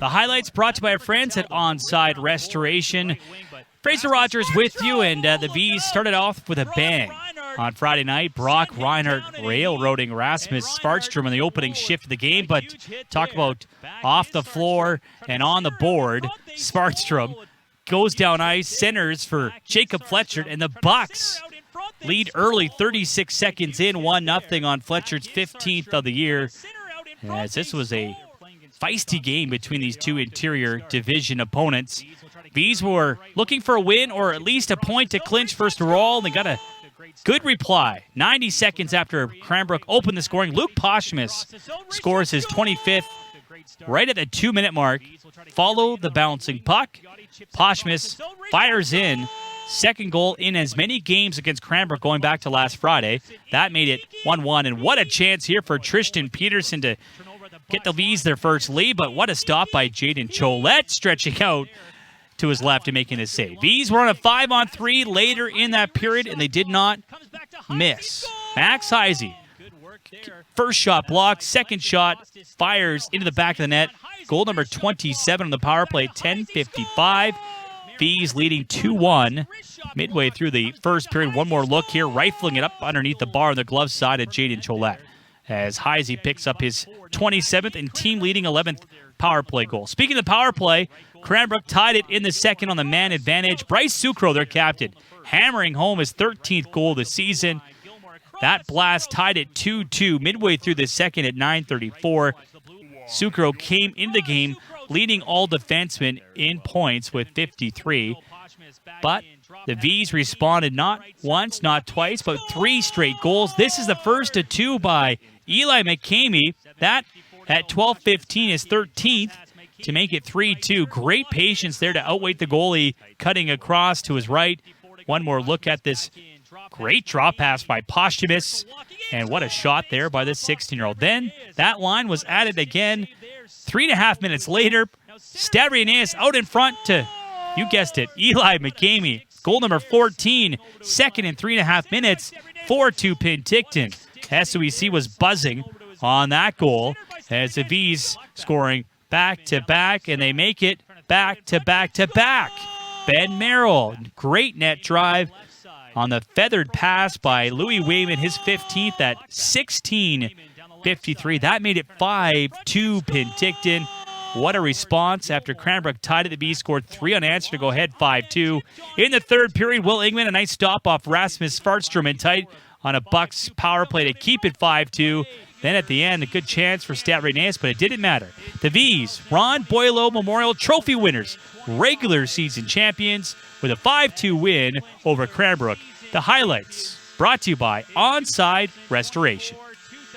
The highlights brought to you by our friends at Onside Restoration. Fraser Rogers with you, and the Vees started off with a bang. On Friday night, Brock Reinhardt railroading Rasmus Svartstrom in the opening shift of the game, but talk about off the floor and on the board. Svartstrom goes down ice, centers for Jacob Fletcher, and the Bucks lead early, 36 seconds in, 1-0 on Fletcher's 15th of the year. As this was a feisty game between these two interior division opponents. Vees were looking for a win or at least a point to clinch first overall, and they got a good reply. 90 seconds after Cranbrook opened the scoring, Luke Poshmus scores his 25th right at the 2-minute mark. Follow the bouncing puck. Poshmus fires in. Second goal in as many games against Cranbrook going back to last Friday. That made it 1-1, and what a chance here for Tristan Peterson to get the Vees their first lead, but what a stop by Jaden Cholette, stretching out to his left and making his save. Vees were on a 5-on-3 later in that period, and they did not miss. Max Heisey, first shot blocked, second shot fires into the back of the net. Goal number 27 on the power play, 10:55. Vees leading 2-1 midway through the first period. One more look here, rifling it up underneath the bar on the glove side of Jaden Cholette, as Heisey picks up his 27th and team-leading 11th power play goal. Speaking of the power play, Cranbrook tied it in the second on the man advantage. Bryce Sucro, their captain, hammering home his 13th goal this season. That blast tied it 2-2 midway through the second at 9:34. Sucro came into the game leading all defensemen in points with 53. But the Vees responded not once, not twice, but 3 straight goals. This is the first of 2 by Eli McCamey. That at 12:15 is 13th to make it 3-2. Great patience there to outweight the goalie, cutting across to his right. One more look at this great drop pass by Poshmus, and what a shot there by the 16-year-old. Then that line was added again 3.5 minutes later. Stavrianeus out in front to, you guessed it, Eli McCamey. Goal number 14, second in 3.5 minutes, 4-2 Penticton. SOEC was buzzing on that goal as the Vees scoring back-to-back, and they make it back-to-back-to-back. Ben Merrill, great net drive on the feathered pass by Louis Wayman, his 15th at 16:53. That made it 5-2 Penticton. What a response after Cranbrook tied it. The Vees scored 3 unanswered to go ahead 5-2. In the third period, Will Ingman, a nice stop off Rasmus Svartstrom in tight on a Bucks power play to keep it 5-2. Then at the end, a good chance for Stavrianeus, but it didn't matter. The Vees, Ron Boileau Memorial Trophy winners, regular season champions with a 5-2 win over Cranbrook. The highlights brought to you by Onside Restoration.